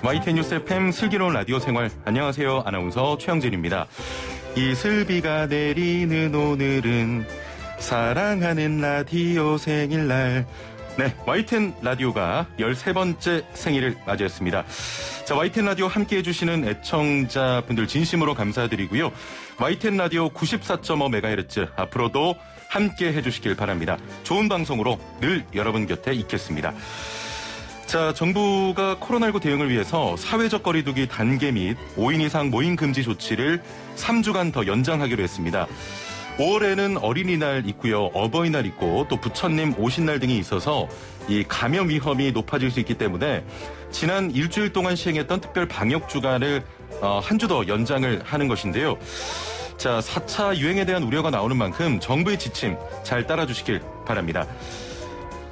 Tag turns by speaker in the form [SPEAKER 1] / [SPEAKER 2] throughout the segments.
[SPEAKER 1] YTN 뉴스 FM 슬기로운 라디오 생활. 안녕하세요. 아나운서 최영진입니다. 이슬비가 내리는 오늘은 사랑하는 라디오 생일날. 네, YTN 라디오가 13번째 생일을 맞이했습니다. 자, YTN 라디오 함께 해주시는 애청자분들 진심으로 감사드리고요. YTN 라디오 94.5MHz 앞으로도 함께 해주시길 바랍니다. 좋은 방송으로 늘 여러분 곁에 있겠습니다. 자, 정부가 코로나19 대응을 위해서 사회적 거리두기 단계 및 5인 이상 모임 금지 조치를 3주간 더 연장하기로 했습니다. 5월에는 어린이날 있고요, 어버이날 있고 또 부처님 오신날 등이 있어서 이 감염 위험이 높아질 수 있기 때문에 지난 일주일 동안 시행했던 특별 방역 주간을 한 주 더 연장을 하는 것인데요. 자, 4차 유행에 대한 우려가 나오는 만큼 정부의 지침 잘 따라주시길 바랍니다.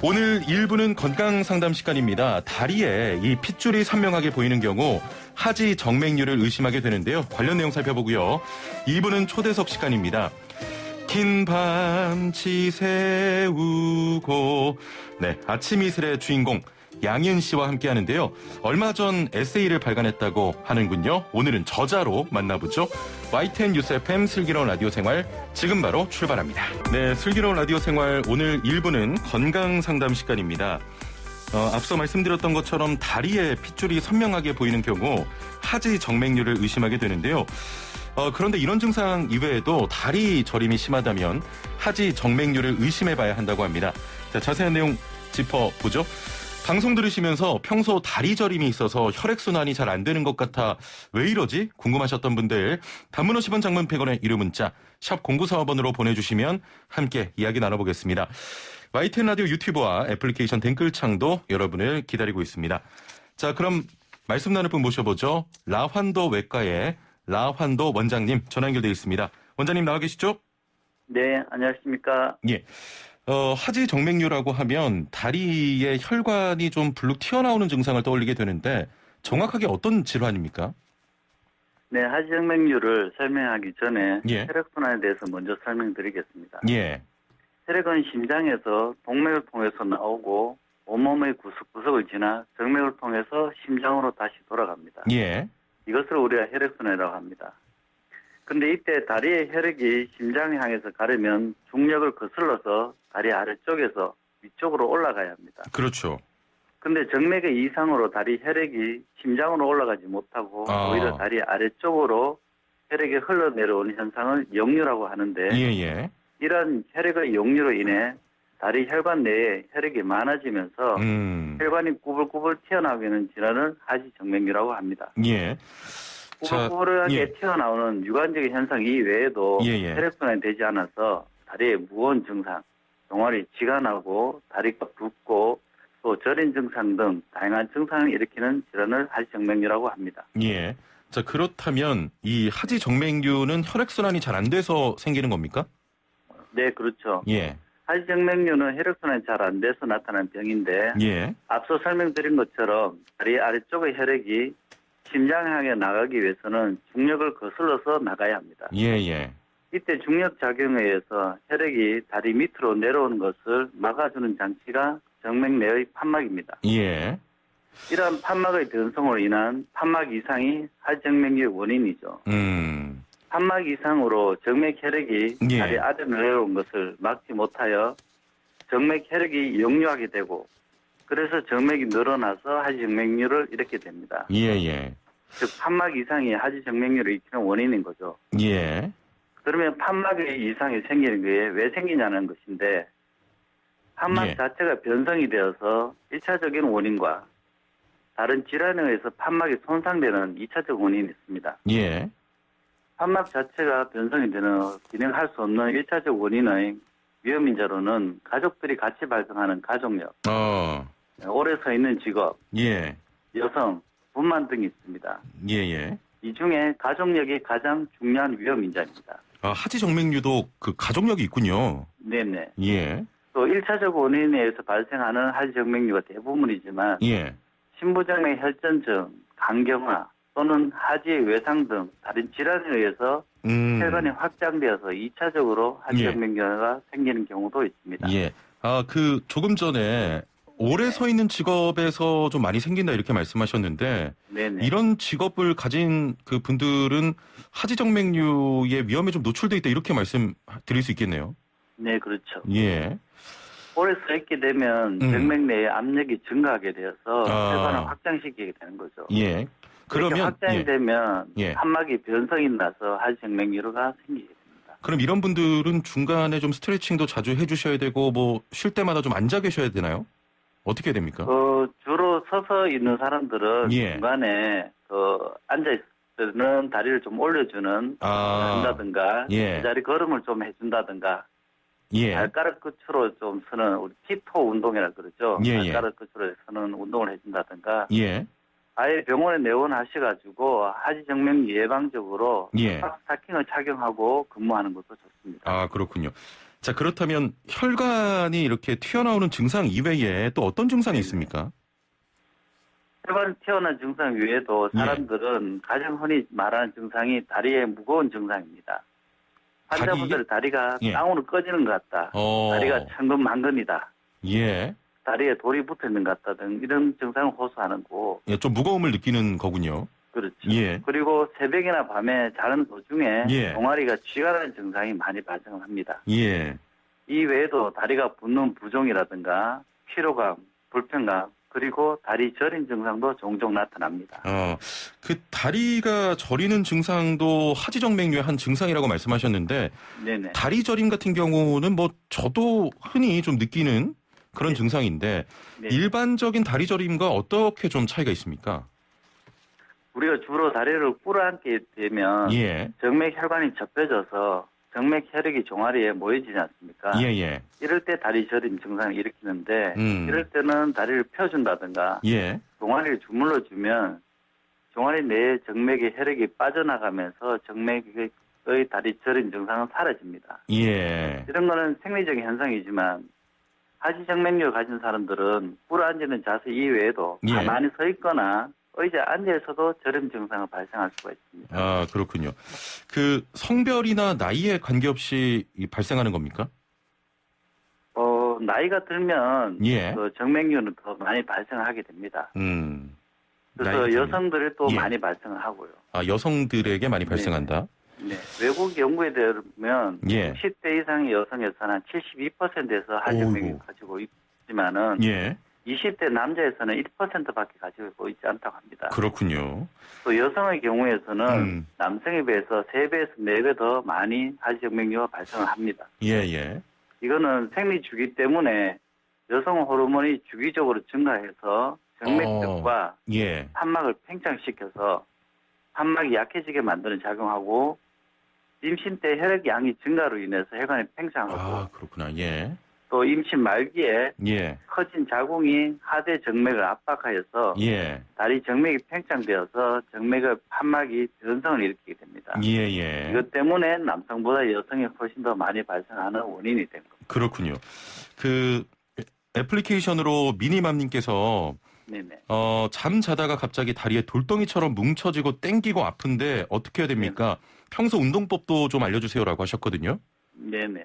[SPEAKER 1] 오늘 1부는 건강상담 시간입니다. 다리에 이 핏줄이 선명하게 보이는 경우 하지 정맥류를 의심하게 되는데요. 관련 내용 살펴보고요. 2부는 초대석 시간입니다. 긴 밤 지새우고, 네, 아침 이슬의 주인공 양희은 씨와 함께 하는데요. 얼마 전 에세이를 발간했다고 하는군요. 오늘은 저자로 만나보죠. YTN 뉴스 FM 슬기로운 라디오 생활 지금 바로 출발합니다. 네, 슬기로운 라디오 생활 오늘 1부는 건강상담 시간입니다. 앞서 말씀드렸던 것처럼 다리에 핏줄이 선명하게 보이는 경우 하지 정맥류를 의심하게 되는데요. 그런데 이런 증상 이외에도 다리 저림이 심하다면 하지 정맥류를 의심해봐야 한다고 합니다. 자, 자세한 내용 짚어보죠. 방송 들으시면서 평소 다리 저림이 있어서 혈액순환이 잘 안 되는 것 같아 왜 이러지? 궁금하셨던 분들 단문 50원 장문 100원의 유료 문자 샵 0945번으로 보내주시면 함께 이야기 나눠보겠습니다. YTN 라디오 유튜브와 애플리케이션 댓글창도 여러분을 기다리고 있습니다. 자, 그럼 말씀 나눌 분 모셔보죠. 라환도 외과의 라환도 원장님 전화 연결되어 있습니다. 원장님 나와 계시죠?
[SPEAKER 2] 네, 안녕하십니까?
[SPEAKER 1] 예. 하지 정맥류라고 하면 다리에 혈관이 좀 불룩 튀어나오는 증상을 떠올리게 되는데 정확하게 어떤 질환입니까?
[SPEAKER 2] 네, 하지 정맥류를 설명하기 전에
[SPEAKER 1] 예.
[SPEAKER 2] 혈액순환에 대해서 먼저 설명드리겠습니다.
[SPEAKER 1] 예.
[SPEAKER 2] 혈액은 심장에서 동맥을 통해서 나오고 온몸의 구석구석을 지나 정맥을 통해서 심장으로 다시 돌아갑니다.
[SPEAKER 1] 예.
[SPEAKER 2] 이것을 우리가 혈액순환이라고 합니다. 근데 이때 다리의 혈액이 심장을 향해서 가려면 중력을 거슬러서 다리 아래쪽에서 위쪽으로 올라가야 합니다.
[SPEAKER 1] 그렇죠.
[SPEAKER 2] 근데 정맥의 이상으로 다리 혈액이 심장으로 올라가지 못하고 오히려 다리 아래쪽으로 혈액이 흘러내려오는 현상을 역류라고 하는데
[SPEAKER 1] 예.
[SPEAKER 2] 이런 혈액의 역류로 인해 다리 혈관 내에 혈액이 많아지면서 혈관이 꾸불꾸불 튀어나오게 되는 질환을 하지 정맥류라고 합니다.
[SPEAKER 1] 예.
[SPEAKER 2] 꾸불꾸불하게 튀어나오는 유관적인 현상 이외에도 혈액순환이 되지 않아서 다리에 무거운 증상, 종아리 쥐가 나고 다리가 붓고 또 저린 증상 등 다양한 증상을 일으키는 질환을 하지 정맥류라고 합니다.
[SPEAKER 1] 예. 자, 그렇다면 이 하지 정맥류는 혈액순환이 잘 안 돼서 생기는 겁니까?
[SPEAKER 2] 네, 그렇죠.
[SPEAKER 1] 예.
[SPEAKER 2] 하지 정맥류는 혈액순환이 잘 안 돼서 나타나는 병인데
[SPEAKER 1] 예.
[SPEAKER 2] 앞서 설명드린 것처럼 다리 아래쪽의 혈액이 심장 향해 나가기 위해서는 중력을 거슬러서 나가야 합니다.
[SPEAKER 1] 예.
[SPEAKER 2] 이때 중력 작용에 의해서 혈액이 다리 밑으로 내려오는 것을 막아주는 장치가 정맥 내의 판막입니다.
[SPEAKER 1] 예.
[SPEAKER 2] 이러한 판막의 변성으로 인한 판막 이상이 하지정맥류의 원인이죠. 판막 이상으로 정맥 혈액이 다리 아래로 내려온 것을 막지 못하여 정맥 혈액이 역류하게 되고 그래서 정맥이 늘어나서 하지정맥류를 일으키게 됩니다.
[SPEAKER 1] 예.
[SPEAKER 2] 즉 판막 이상이 하지정맥류를 일으키는 원인인 거죠.
[SPEAKER 1] 예.
[SPEAKER 2] 그러면 판막의 이상이 생기는 게 왜 생기냐는 것인데 판막 자체가 변성이 되어서 1차적인 원인과 다른 질환에 의해서 판막이 손상되는 2차적 원인이 있습니다.
[SPEAKER 1] 예.
[SPEAKER 2] 판막 자체가 변성이 되는 진행할 수 없는 1차적 원인의 위험인자로는 가족들이 같이 발생하는 가족력, 오래 서 있는 직업, 여성, 분만 등이 있습니다.
[SPEAKER 1] 예.
[SPEAKER 2] 이 중에 가족력이 가장 중요한 위험인자입니다.
[SPEAKER 1] 하지 정맥류도 그 가족력이 있군요.
[SPEAKER 2] 네네.
[SPEAKER 1] 예.
[SPEAKER 2] 또 1차적 원인에 의해서 발생하는 하지 정맥류가 대부분이지만 신부정맥 혈전증, 간경화 또는 하지의 외상 등 다른 질환에 의해서 혈관이 확장되어서 2차적으로 하지 정맥류가 생기는 경우도 있습니다.
[SPEAKER 1] 예. 조금 전에 오래 서 있는 직업에서 좀 많이 생긴다 이렇게 말씀하셨는데
[SPEAKER 2] 네네.
[SPEAKER 1] 이런 직업을 가진 그 분들은 하지정맥류의 위험에 좀 노출돼 있다 이렇게 말씀드릴 수 있겠네요.
[SPEAKER 2] 네, 그렇죠.
[SPEAKER 1] 예.
[SPEAKER 2] 오래 서 있게 되면 정맥 내에 압력이 증가하게 되어서 혈관을 확장시키게 되는 거죠.
[SPEAKER 1] 예. 그러면
[SPEAKER 2] 확장이 되면
[SPEAKER 1] 예.
[SPEAKER 2] 판막이 변성이 나서 하지정맥류가 생기게 됩니다.
[SPEAKER 1] 그럼 이런 분들은 중간에 좀 스트레칭도 자주 해주셔야 되고 뭐 쉴 때마다 좀 앉아 계셔야 되나요? 어떻게 해야 됩니까?
[SPEAKER 2] 주로 서서 있는 사람들은 중간에 앉아 있을 때는 다리를 좀 올려주는 한다든가 제자리 걸음을 좀 해준다든가 발가락 끝으로 좀 서는 우리 티토 운동이라 그러죠. 발가락 끝으로 서는 운동을 해준다든가 아예 병원에 내원하셔가지고 하지정맥 예방적으로 스타킹을 착용하고 근무하는 것도 좋습니다.
[SPEAKER 1] 아, 그렇군요. 자, 그렇다면 혈관이 이렇게 튀어나오는 증상 이외에 또 어떤 증상이 있습니까?
[SPEAKER 2] 혈관이 튀어나온 증상 외에도 사람들은 가장 흔히 말하는 증상이 다리에 무거운 증상입니다. 환자분들 다리가 땅으로 꺼지는 것 같다. 다리가 천근만근이다. 다리에 돌이 붙어 있는 것 같다 등 이런 증상을 호소하는 거.
[SPEAKER 1] 좀 무거움을 느끼는 거군요.
[SPEAKER 2] 그렇죠. 그리고 새벽이나 밤에 자는 도중에 종아리가 쥐가 나는 증상이 많이 발생을 합니다. 이 외에도 다리가 붓는 부종이라든가 피로감, 불편감, 그리고 다리 저린 증상도 종종 나타납니다.
[SPEAKER 1] 그 다리가 저리는 증상도 하지정맥류의 한 증상이라고 말씀하셨는데
[SPEAKER 2] 네네.
[SPEAKER 1] 다리 저림 같은 경우는 뭐 저도 흔히 좀 느끼는 그런 증상인데 일반적인 다리 저림과 어떻게 좀 차이가 있습니까?
[SPEAKER 2] 우리가 주로 다리를 꿇어앉게 되면 정맥 혈관이 접혀져서 정맥 혈액이 종아리에 모여지지 않습니까? 이럴 때 다리 저림 증상을 일으키는데 이럴 때는 다리를 펴준다든가 종아리를 주물러주면 종아리 내에 정맥의 혈액이 빠져나가면서 정맥의 다리 저림 증상은 사라집니다. 이런 거는 생리적인 현상이지만 하지정맥류를 가진 사람들은 꿇어앉는 자세 이외에도 가만히 서 있거나 의자에 앉아 있어도 저림 증상을 발생할 수가 있습니다.
[SPEAKER 1] 아, 그렇군요. 그 성별이나 나이에 관계없이 발생하는 겁니까?
[SPEAKER 2] 나이가 들면 그 정맥류는 더 많이 발생을 하게 됩니다. 그래서 여성들이 또 많이 발생을 하고요.
[SPEAKER 1] 아, 여성들에게 많이 발생한다?
[SPEAKER 2] 네. 외국 연구에 따르면 10대 이상의 여성에서는 72%에서 하지정맥을 가지고 있지만은 20대 남자에서는 1%밖에 가지고 있지 않다고 합니다.
[SPEAKER 1] 그렇군요.
[SPEAKER 2] 또 여성의 경우에서는 남성에 비해서 3배에서 4배 더 많이 하지정맥류가 발생을 합니다. 이거는 생리 주기 때문에 여성 호르몬이 주기적으로 증가해서 정맥벽과 판막을 팽창시켜서 판막이 약해지게 만드는 작용하고 임신 때 혈액 양이 증가로 인해서 혈관이 팽창하고
[SPEAKER 1] 그렇구나.
[SPEAKER 2] 또 임신 말기에 커진 자궁이 하대 정맥을 압박하여서 다리 정맥이 팽창되어서 정맥의 판막이 변성을 일으키게 됩니다. 이것 때문에 남성보다 여성이 훨씬 더 많이 발생하는 원인이 된 겁니다.
[SPEAKER 1] 그렇군요. 그 애플리케이션으로 미니맘님께서 잠 자다가 갑자기 다리에 돌덩이처럼 뭉쳐지고 땡기고 아픈데 어떻게 해야 됩니까? 평소 운동법도 좀 알려주세요라고 하셨거든요.
[SPEAKER 2] 네네.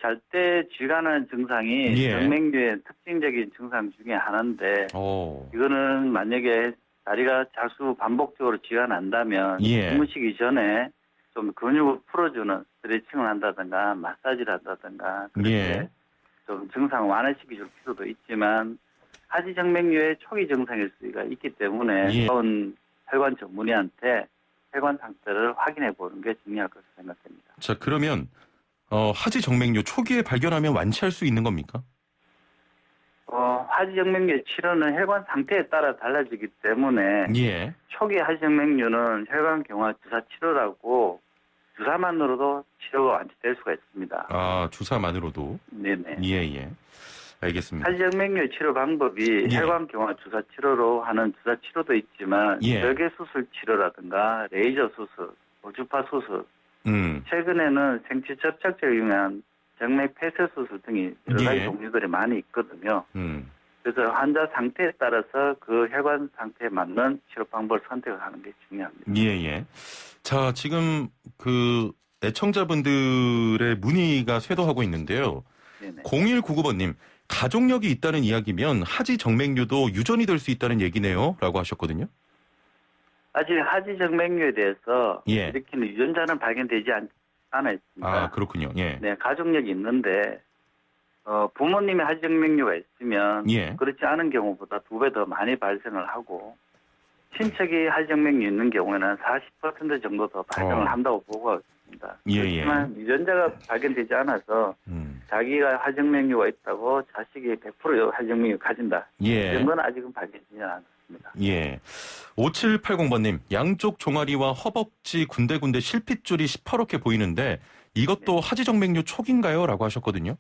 [SPEAKER 2] 잘 때 쥐가 나는 증상이 정맥류의 특징적인 증상 중에 하나인데 이거는 만약에 다리가 자주 반복적으로 쥐가 난다면 주무시기 전에 좀 근육을 풀어주는 스트레칭을 한다든가 마사지를 한다든가 그렇게 좀 증상을 완화시켜줄 필요도 있지만 하지정맥류의 초기 증상일 수가 있기 때문에 혈관 전문의한테 혈관 상태를 확인해 보는 게 중요할 것으로 생각됩니다.
[SPEAKER 1] 자, 그러면 하지정맥류 초기에 발견하면 완치할 수 있는 겁니까?
[SPEAKER 2] 하지정맥류 치료는 혈관 상태에 따라 달라지기 때문에 초기 하지정맥류는 혈관경화 주사 치료라고 주사만으로도 치료가 완치될 수가 있습니다.
[SPEAKER 1] 아, 주사만으로도?
[SPEAKER 2] 네네.
[SPEAKER 1] 알겠습니다.
[SPEAKER 2] 하지정맥류 치료 방법이 혈관경화 주사 치료로 하는 주사 치료도 있지만 절개 수술 치료라든가 레이저 수술, 고주파 수술 최근에는 생체 접착제를 이용한 정맥 폐쇄 수술 등이 여러 가지 종류들이 많이 있거든요. 그래서 환자 상태에 따라서 그 혈관 상태에 맞는 치료 방법을 선택을 하는 게 중요합니다.
[SPEAKER 1] 자, 지금 그 애청자분들의 문의가 쇄도하고 있는데요. 0199번님, 가족력이 있다는 이야기면 하지 정맥류도 유전이 될 수 있다는 얘기네요. 라고 하셨거든요.
[SPEAKER 2] 아직 하지 정맥류에 대해서
[SPEAKER 1] 예.
[SPEAKER 2] 일으키는 유전자는 발견되지 않아 있습니다.
[SPEAKER 1] 아, 그렇군요. 예.
[SPEAKER 2] 네, 가족력이 있는데 부모님의 하지 정맥류가 있으면
[SPEAKER 1] 예.
[SPEAKER 2] 그렇지 않은 경우보다 2배 더 많이 발생을 하고 친척이 하지 정맥류 있는 경우에는 40% 정도 더 발생을 한다고 보고가 있습니다.
[SPEAKER 1] 예,
[SPEAKER 2] 그렇지만
[SPEAKER 1] 예.
[SPEAKER 2] 유전자가 발견되지 않아서 자기가 하지 정맥류가 있다고 자식이 100% 하지 정맥류 가진다.
[SPEAKER 1] 예.
[SPEAKER 2] 이런 건 아직은 발견되지 않았습니다.
[SPEAKER 1] 예. 5780번님, 양쪽 종아리와 허벅지 군데군데 실핏줄이 시퍼렇게 보이는데 이것도 하지정맥류 촉인가요? 라고 하셨거든요.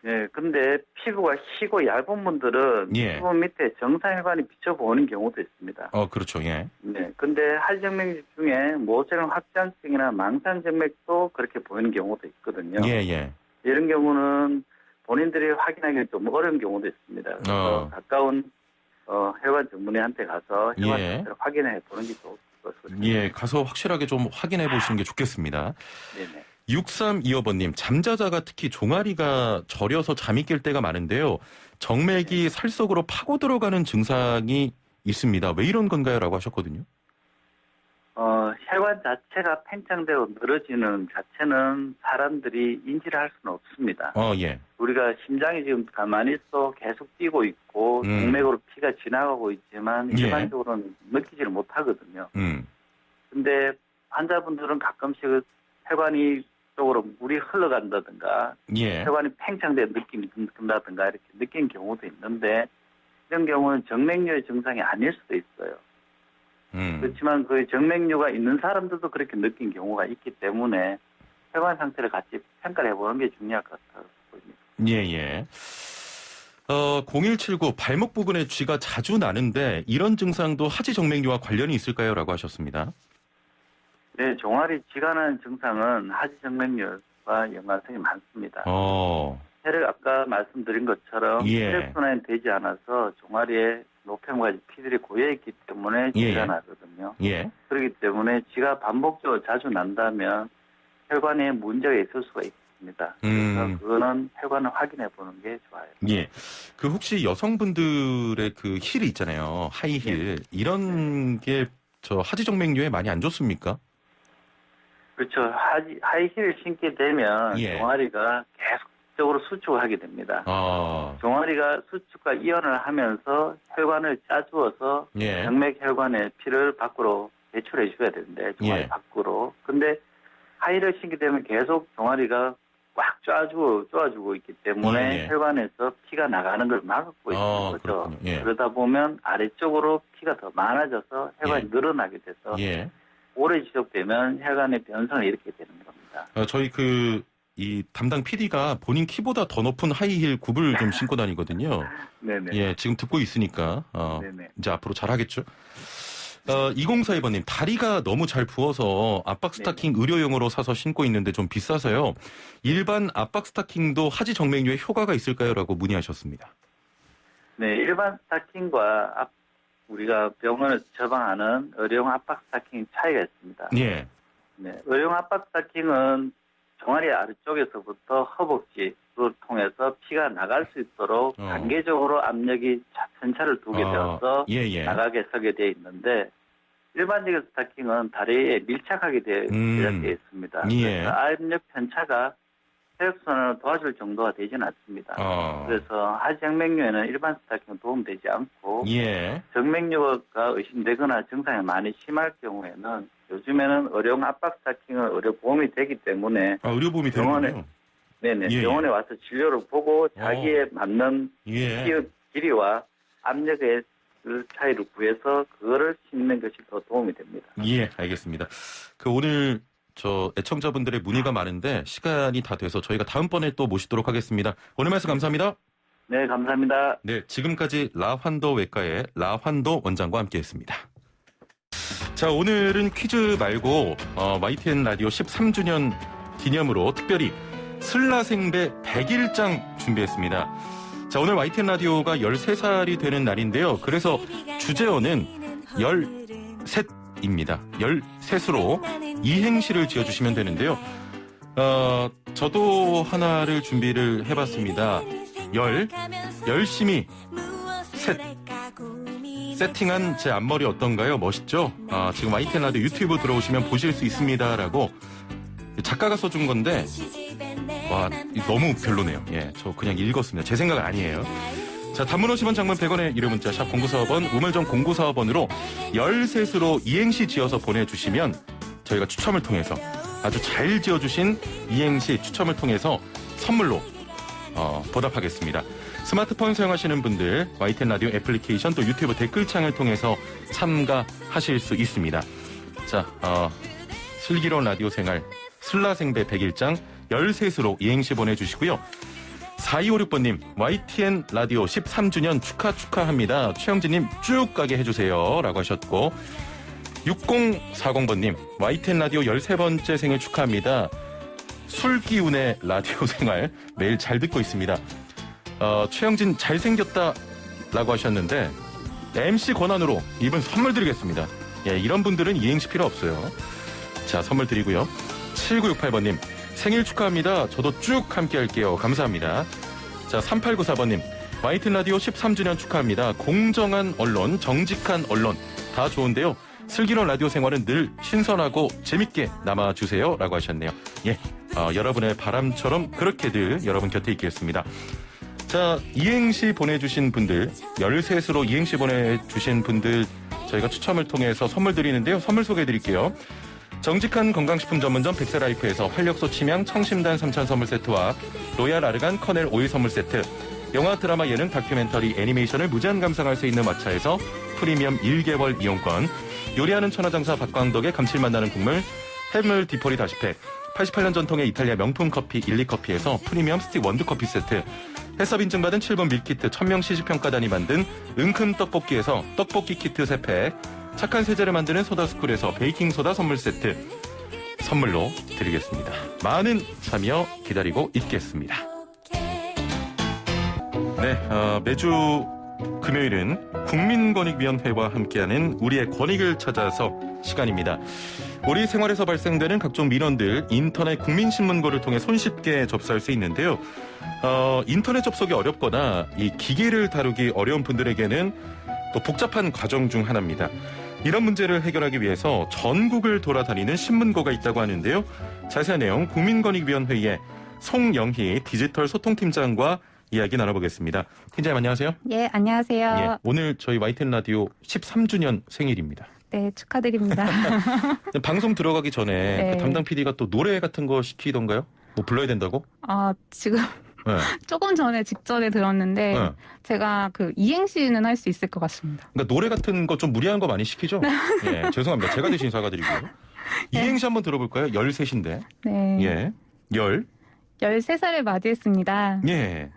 [SPEAKER 2] 네, 근데 피부가 희고 얇은 분들은
[SPEAKER 1] 예.
[SPEAKER 2] 피부 밑에 정상혈관이 비쳐 보이는 경우도 있습니다.
[SPEAKER 1] 그렇죠. 예.
[SPEAKER 2] 네, 근데 하지정맥 중에 모세혈관 확장증이나 망상정맥도 그렇게 보이는 경우도 있거든요.
[SPEAKER 1] 예, 예.
[SPEAKER 2] 이런 경우는 본인들이 확인하기 좀 어려운 경우도 있습니다. 그래서 가까운 혈관 전문의한테 가서 혈관
[SPEAKER 1] 예.
[SPEAKER 2] 상태를 확인해 보는 게 좋을 것 같습니다.
[SPEAKER 1] 예, 가서 확실하게 좀 확인해 보시는 게 좋겠습니다.
[SPEAKER 2] 네네.
[SPEAKER 1] 6325번님, 잠자다가 특히 종아리가 저려서 잠이 깰 때가 많은데요. 정맥이 살 속으로 파고 들어가는 증상이 있습니다. 왜 이런 건가요? 라고 하셨거든요.
[SPEAKER 2] 혈관 자체가 팽창되고 늘어지는 자체는 사람들이 인지를 할 수는 없습니다.
[SPEAKER 1] 예.
[SPEAKER 2] 우리가 심장이 지금 가만히 있어 계속 뛰고 있고 동맥으로 피가 지나가고 있지만
[SPEAKER 1] 예.
[SPEAKER 2] 일반적으로는 느끼지를 못하거든요. 근데 환자분들은 가끔씩 혈관이 쪽으로 물이 흘러간다든가
[SPEAKER 1] 예.
[SPEAKER 2] 혈관이 팽창된 느낌이 든다든가 이렇게 느낀 경우도 있는데 이런 경우는 정맥류의 증상이 아닐 수도 있어요. 그렇지만 그 정맥류가 있는 사람들도 그렇게 느낀 경우가 있기 때문에 혈관 상태를 같이 평가를 해보는 게 중요할 것 같아요.
[SPEAKER 1] 예, 예. 0179 발목 부근에 쥐가 자주 나는데 이런 증상도 하지정맥류와 관련이 있을까요? 라고 하셨습니다.
[SPEAKER 2] 네, 종아리 쥐가 나는 증상은 하지정맥류와 연관성이 많습니다. 혈액 아까 말씀드린 것처럼
[SPEAKER 1] 예.
[SPEAKER 2] 혈액순환이 되지 않아서 종아리에 노폐물과 피들이 고여있기 때문에 쥐가
[SPEAKER 1] 예.
[SPEAKER 2] 나거든요.
[SPEAKER 1] 예.
[SPEAKER 2] 그렇기 때문에 쥐가 반복적으로 자주 난다면 혈관에 문제가 있을 수가 있습니다. 그래서 그거는 혈관을 확인해 보는 게 좋아요.
[SPEAKER 1] 예. 그 혹시 여성분들의 그 힐이 있잖아요. 하이힐.
[SPEAKER 2] 예.
[SPEAKER 1] 이런 게 저 하지정맥류에 많이 안 좋습니까?
[SPEAKER 2] 그렇죠. 하이힐을 신게 되면
[SPEAKER 1] 예.
[SPEAKER 2] 종아리가 계속적으로 수축을 하게 됩니다. 종아리가 수축과 이완을 하면서 혈관을 짜주어서
[SPEAKER 1] 예.
[SPEAKER 2] 정맥혈관의 피를 밖으로 배출해 줘야 되는데 종아리
[SPEAKER 1] 예.
[SPEAKER 2] 밖으로. 근데 하이힐을 신게 되면 계속 종아리가 꽉 쪼아주고 있기 때문에
[SPEAKER 1] 예.
[SPEAKER 2] 혈관에서 피가 나가는 걸 막고 있는 거죠.
[SPEAKER 1] 예.
[SPEAKER 2] 그러다 보면 아래쪽으로 피가 더 많아져서 혈관이 늘어나게 돼서
[SPEAKER 1] 예.
[SPEAKER 2] 오래 지속되면 혈관의 변성을 일으키게 되는 겁니다.
[SPEAKER 1] 저희 이 담당 PD가 본인 키보다 더 높은 하이힐 굽을 좀 신고 다니거든요.
[SPEAKER 2] 네네.
[SPEAKER 1] 예, 지금 듣고 있으니까,
[SPEAKER 2] 네네.
[SPEAKER 1] 이제 앞으로 잘하겠죠? 2042번님, 다리가 너무 잘 부어서 압박 스타킹 의료용으로 사서 신고 있는데 좀 비싸서요. 일반 압박 스타킹도 하지정맥류에 효과가 있을까요? 라고 문의하셨습니다. 네,
[SPEAKER 2] 일반 스타킹과 우리가 병원에서 처방하는 의료용 압박 스타킹 차이가 있습니다.
[SPEAKER 1] 예.
[SPEAKER 2] 네, 의료용 압박 스타킹은 종아리 아래쪽에서부터 허벅지를 통해서 피가 나갈 수 있도록 단계적으로 압력이 편차를 두게 되어서 나가게 서게 되어 있는데 일반적인 스타킹은 다리에 밀착하게 되어 있습니다. 그래서 압력 편차가 혈액순환을 도와줄 정도가 되지는 않습니다. 그래서 하지정맥류에는 일반 스타킹은 도움되지 않고 정맥류가 의심되거나 증상이 많이 심할 경우에는 요즘에는 의료용 압박 스타킹은 의료보험이 되기 때문에
[SPEAKER 1] 의료보험이 되는군요.
[SPEAKER 2] 네네. 병원에 와서 진료를 보고 자기에 맞는 길이와 압력의 차이를 구해서 그거를 신는 것이 더 도움이 됩니다.
[SPEAKER 1] 예, 알겠습니다. 오늘 애청자분들의 문의가 많은데 시간이 다 돼서 저희가 다음번에 또 모시도록 하겠습니다. 오늘 말씀 감사합니다.
[SPEAKER 2] 네, 감사합니다.
[SPEAKER 1] 네, 지금까지 라환도 외과의 라환도 원장과 함께했습니다. 자, 오늘은 퀴즈 말고 YTN 라디오 13주년 기념으로 특별히 슬라생배 100일장 준비했습니다. 자, 오늘 YTN 라디오가 13살이 되는 날인데요. 그래서 주제어는 13입니다. 13수로 이행시를 지어주시면 되는데요. 저도 하나를 준비를 해봤습니다. 열심히 세팅한 제 앞머리 어떤가요? 멋있죠? 지금 YTN 라디오 유튜브 들어오시면 보실 수 있습니다라고 작가가 써준 건데 와 너무 별로네요. 예, 저 그냥 읽었습니다. 제 생각은 아니에요. 자, 단문 50원, 장문 100원의 유료 문자 샵 0945번, 우물정 0945번으로 13수로 이행시 지어서 보내주시면 저희가 추첨을 통해서 아주 잘 지어주신 이행시 추첨을 통해서 선물로 보답하겠습니다. 스마트폰 사용하시는 분들 YTN 라디오 애플리케이션 또 유튜브 댓글창을 통해서 참가하실 수 있습니다. 자, 슬기로운 라디오 생활 슬라생배 100일장 13수로 이행시 보내주시고요. 4256번님 YTN 라디오 13주년 축하합니다. 최영진님 쭉 가게 해주세요 라고 하셨고 6040번님 YTN 라디오 13번째 생일 축하합니다. 술기운의 라디오 생활 매일 잘 듣고 있습니다. 최영진 잘생겼다 라고 하셨는데 MC 권한으로 이분 선물 드리겠습니다. 예, 이런 분들은 이행시 필요 없어요. 자, 선물 드리고요. 7968번님 생일 축하합니다. 저도 쭉 함께 할게요. 감사합니다. 자, 3894번님 YTN 라디오 13주년 축하합니다. 공정한 언론, 정직한 언론 다 좋은데요. 슬기로운 라디오 생활은 늘 신선하고 재밌게 남아주세요 라고 하셨네요. 예, 여러분의 바람처럼 그렇게 늘 여러분 곁에 있겠습니다. 자, 이행시 보내주신 분들 13수로 이행시 보내주신 분들 저희가 추첨을 통해서 선물 드리는데요. 선물 소개해드릴게요. 정직한 건강식품 전문점 백세라이프에서 활력소 침향 청심단 3천 선물 세트와 로얄 아르간 커넬 오일 선물 세트, 영화 드라마 예능 다큐멘터리 애니메이션을 무제한 감상할 수 있는 왓챠에서 프리미엄 1개월 이용권, 요리하는 천하장사 박광덕의 감칠맛 나는 국물 해물 디포리 다시팩, 88년 전통의 이탈리아 명품 커피 일리커피에서 프리미엄 스틱 원두커피 세트, 해썹 인증받은 7번 밀키트 1000명 시식평가단이 만든 은큼 떡볶이에서 떡볶이 키트 3팩, 착한 세제를 만드는 소다스쿨에서 베이킹소다 선물 세트 선물로 드리겠습니다. 많은 참여 기다리고 있겠습니다. 네, 매주 금요일은 국민권익위원회와 함께하는 우리의 권익을 찾아서 시간입니다. 우리 생활에서 발생되는 각종 민원들 인터넷 국민신문고를 통해 손쉽게 접수할 수 있는데요. 인터넷 접속이 어렵거나 이 기기를 다루기 어려운 분들에게는 또 복잡한 과정 중 하나입니다. 이런 문제를 해결하기 위해서 전국을 돌아다니는 신문고가 있다고 하는데요. 자세한 내용 국민권익위원회의 송영희 디지털 소통팀장과 이야기 나눠보겠습니다. 팀장님 안녕하세요.
[SPEAKER 3] 예, 안녕하세요.
[SPEAKER 1] 예, 오늘 저희 YTN 라디오 13주년 생일입니다.
[SPEAKER 3] 네, 축하드립니다.
[SPEAKER 1] 방송 들어가기 전에
[SPEAKER 3] 네.
[SPEAKER 1] 그 담당 PD가 또 노래 같은 거 시키던가요? 뭐 불러야 된다고?
[SPEAKER 3] 지금
[SPEAKER 1] 네.
[SPEAKER 3] 조금 전에 직전에 들었는데
[SPEAKER 1] 네.
[SPEAKER 3] 제가 그 이행시는 할 수 있을 것 같습니다.
[SPEAKER 1] 그러니까 노래 같은 거 좀 무리한 거 많이 시키죠? 예, 죄송합니다. 제가 대신 사과드리고요. 이행시 한번 들어볼까요? 13인데.
[SPEAKER 3] 네.
[SPEAKER 1] 예.
[SPEAKER 3] 13살을 맞이했습니다.
[SPEAKER 1] 예.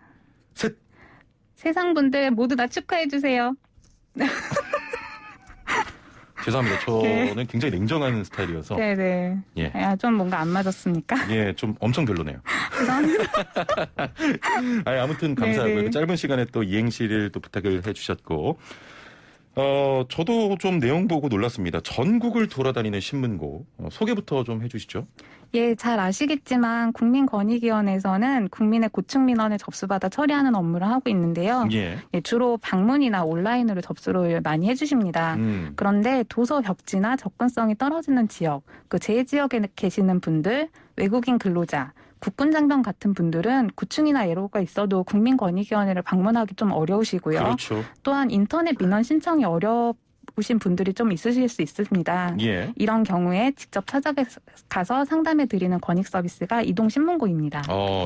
[SPEAKER 1] 셋.
[SPEAKER 3] 세상 분들 모두 다 축하해 주세요.
[SPEAKER 1] 죄송합니다. 저는 굉장히 냉정한 스타일이어서.
[SPEAKER 3] 네네.
[SPEAKER 1] 예.
[SPEAKER 3] 좀 뭔가 안 맞았습니까?
[SPEAKER 1] 예, 좀 엄청 별로네요.
[SPEAKER 3] 죄송합니다.
[SPEAKER 1] 아무튼 감사하고요.
[SPEAKER 3] 네네.
[SPEAKER 1] 짧은 시간에 또 이행시를 또 부탁을 해주셨고. 저도 좀 내용 보고 놀랐습니다. 전국을 돌아다니는 신문고. 소개부터 좀 해주시죠.
[SPEAKER 3] 예, 잘 아시겠지만 국민권익위원회에서는 국민의 고충 민원을 접수받아 처리하는 업무를 하고 있는데요.
[SPEAKER 1] 예.
[SPEAKER 3] 예, 주로 방문이나 온라인으로 접수를 많이 해주십니다. 그런데 도서 벽지나 접근성이 떨어지는 지역, 그 제 지역에 계시는 분들, 외국인 근로자, 국군 장병 같은 분들은 구충이나 애로가 있어도 국민권익위원회를 방문하기 좀 어려우시고요.
[SPEAKER 1] 그렇죠.
[SPEAKER 3] 또한 인터넷 민원 신청이 어려우신 분들이 좀 있으실 수 있습니다.
[SPEAKER 1] 예.
[SPEAKER 3] 이런 경우에 직접 찾아가서 상담해 드리는 권익 서비스가 이동신문고입니다.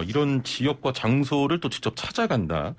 [SPEAKER 1] 이런 지역과 장소를 또 직접 찾아간다.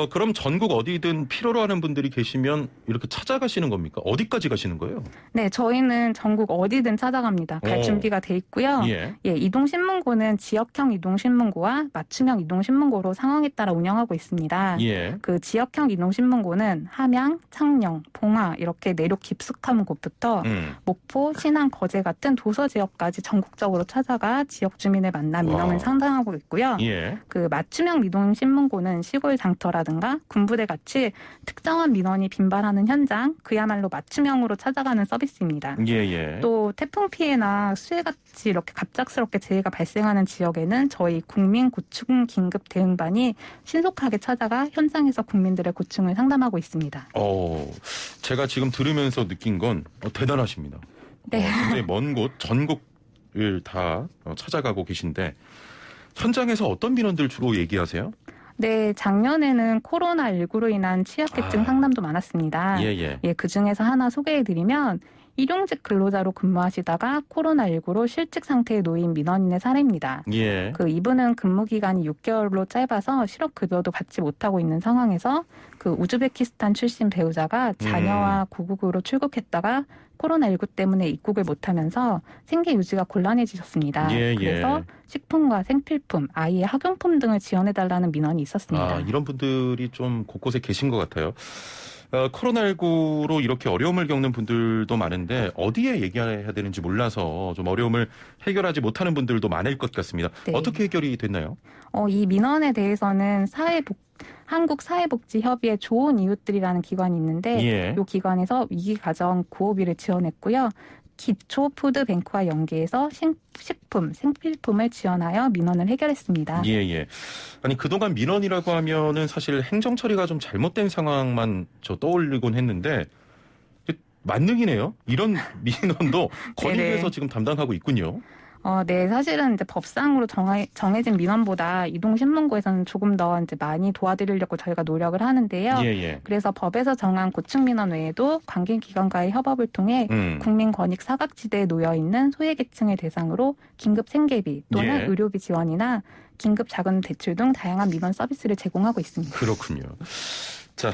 [SPEAKER 1] 그럼 전국 어디든 필요로 하는 분들이 계시면 이렇게 찾아가시는 겁니까? 어디까지 가시는 거예요?
[SPEAKER 3] 네, 저희는 전국 어디든 찾아갑니다. 갈 준비가 돼 있고요.
[SPEAKER 1] 예.
[SPEAKER 3] 예, 이동신문고는 지역형 이동신문고와 맞춤형 이동신문고로 상황에 따라 운영하고 있습니다.
[SPEAKER 1] 예.
[SPEAKER 3] 그 지역형 이동신문고는 함양, 창녕, 봉화 이렇게 내륙 깊숙한 곳부터 목포, 신안, 거제 같은 도서 지역까지 전국적으로 찾아가 지역 주민을 만나 민원을 상담하고 있고요.
[SPEAKER 1] 예.
[SPEAKER 3] 그 맞춤형 이동신문고는 시골 장터라 거라든가 군부대 같이 특정한 민원이 빈발하는 현장, 그야말로 맞춤형으로 찾아가는 서비스입니다.
[SPEAKER 1] 예.
[SPEAKER 3] 또 태풍 피해나 수해같이 이렇게 갑작스럽게 재해가 발생하는 지역에는 저희 국민 고충 긴급 대응반이 신속하게 찾아가 현장에서 국민들의 고충을 상담하고 있습니다.
[SPEAKER 1] 제가 지금 들으면서 느낀 건 대단하십니다.
[SPEAKER 3] 네.
[SPEAKER 1] 굉장히 먼 곳, 전국을 다 찾아가고 계신데 현장에서 어떤 민원들 주로 얘기하세요?
[SPEAKER 3] 네, 작년에는 코로나19로 인한 취약계층 상담도 많았습니다.
[SPEAKER 1] 예,
[SPEAKER 3] 그중에서 하나 소개해드리면 일용직 근로자로 근무하시다가 코로나19로 실직 상태에 놓인 민원인의 사례입니다.
[SPEAKER 1] 예.
[SPEAKER 3] 이분은 근무 기간이 6개월로 짧아서 실업급여도 받지 못하고 있는 상황에서 우즈베키스탄 출신 배우자가 자녀와 고국으로 출국했다가 코로나19 때문에 입국을 못하면서 생계 유지가 곤란해지셨습니다. 그래서 식품과 생필품, 아이의 학용품 등을 지원해달라는 민원이 있었습니다.
[SPEAKER 1] 이런 분들이 좀 곳곳에 계신 것 같아요. 코로나19로 이렇게 어려움을 겪는 분들도 많은데 어디에 얘기해야 되는지 몰라서 좀 어려움을 해결하지 못하는 분들도 많을 것 같습니다.
[SPEAKER 3] 네.
[SPEAKER 1] 어떻게 해결이 됐나요?
[SPEAKER 3] 이 민원에 대해서는 한국사회복지협의회 좋은 이웃들이라는 기관이 있는데 이 기관에서 위기가정 구호비를 지원했고요. 기초푸드뱅크와 연계해서 식품, 생필품을 지원하여 민원을 해결했습니다.
[SPEAKER 1] 예. 아니 그동안 민원이라고 하면은 사실 행정 처리가 좀 잘못된 상황만 떠올리곤 했는데 만능이네요. 이런 민원도 건의해서 지금 담당하고 있군요.
[SPEAKER 3] 네, 사실은 이제 법상으로 정해진 민원보다 이동신문고에서는 조금 더 이제 많이 도와드리려고 저희가 노력을 하는데요. 그래서 법에서 정한 고충 민원 외에도 관계기관과의 협업을 통해 국민권익 사각지대에 놓여 있는 소외계층을 대상으로 긴급 생계비 또는 의료비 지원이나 긴급 자금 대출 등 다양한 민원 서비스를 제공하고 있습니다.
[SPEAKER 1] 그렇군요. 자,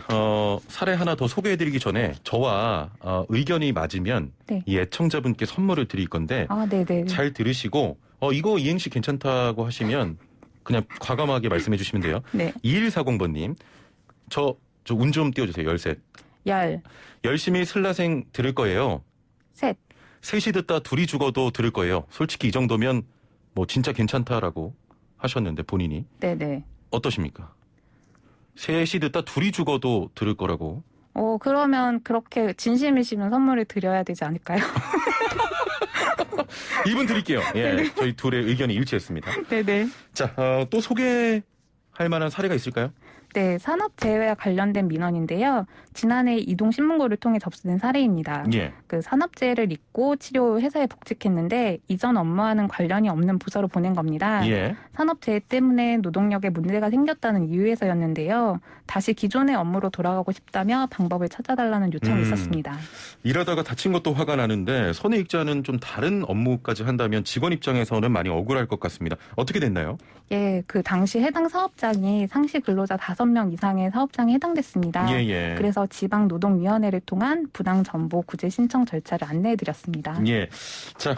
[SPEAKER 1] 사례 하나 더 소개해드리기 전에 저와 의견이 맞으면 이 애청자분께 선물을 드릴 건데 잘 들으시고 이거 이행시 괜찮다고 하시면 그냥 과감하게 말씀해 주시면 돼요. 2140번님, 저 운 좀 띄워주세요. 13. 열심히 슬라생 들을 거예요. 셋이 듣다 둘이 죽어도 들을 거예요. 솔직히 이 정도면 뭐 진짜 괜찮다라고 하셨는데 본인이 어떠십니까? 셋이 듣다 둘이 죽어도 들을 거라고.
[SPEAKER 3] 그러면 그렇게 진심이시면 선물을 드려야 되지 않을까요?
[SPEAKER 1] 이분 드릴게요. 저희 둘의 의견이 일치했습니다. 자, 또 소개할 만한 사례가 있을까요?
[SPEAKER 3] 네, 산업재해와 관련된 민원인데요. 지난해 이동신문고를 통해 접수된 사례입니다. 산업재해를 입고 치료 회사에 복직했는데 이전 업무와는 관련이 없는 부서로 보낸 겁니다. 산업재해 때문에 노동력에 문제가 생겼다는 이유에서였는데요. 다시 기존의 업무로 돌아가고 싶다며 방법을 찾아달라는 요청이 있었습니다.
[SPEAKER 1] 일하다가 다친 것도 화가 나는데 선의익자는 좀 다른 업무까지 한다면 직원 입장에서는 많이 억울할 것 같습니다. 어떻게 됐나요?
[SPEAKER 3] 당시 해당 사업장이 상시 근로자 5명 이상의 사업장에 해당됐습니다. 그래서 지방노동위원회를 통한 부당정보 구제 신청 절차를 안내해드렸습니다.
[SPEAKER 1] 자,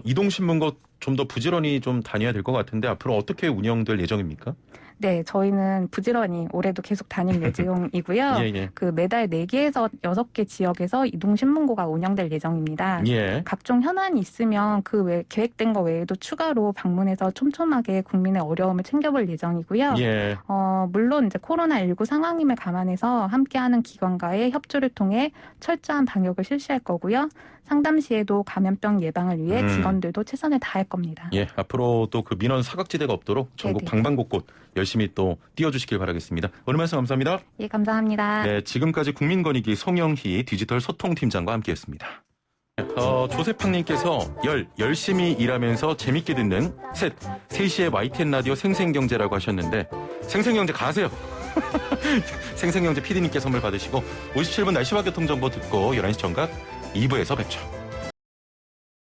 [SPEAKER 1] 이동신문고 좀 더 부지런히 좀 다녀야 될 것 같은데 앞으로 어떻게 운영될 예정입니까?
[SPEAKER 3] 네, 저희는 부지런히 올해도 계속 다닐 예정이고요. 매달 4개에서 6개 지역에서 이동신문고가 운영될 예정입니다. 각종 현안이 있으면 그 외 계획된 거 외에도 추가로 방문해서 촘촘하게 국민의 어려움을 챙겨볼 예정이고요. 물론 이제 코로나19 상황임을 감안해서 함께하는 기관과의 협조를 통해 철저한 방역을 실시할 거고요. 상담 시에도 감염병 예방을 위해 직원들도 최선을 다할 겁니다.
[SPEAKER 1] 앞으로도 그 민원 사각지대가 없도록 전국 방방곳곳 열심히 또 띄워주시길 바라겠습니다. 오늘 말씀 감사합니다.
[SPEAKER 3] 감사합니다.
[SPEAKER 1] 지금까지 국민권익위 송영희 디지털 소통팀장과 함께했습니다. 조세팡님께서 열심히 일하면서 재밌게 듣는 3시에 YTN 라디오 생생경제라고 하셨는데 생생경제 가세요. 생생경제 PD님께 선물 받으시고 57분 날씨와 교통정보 듣고 11시 정각 2부에서 뵙죠.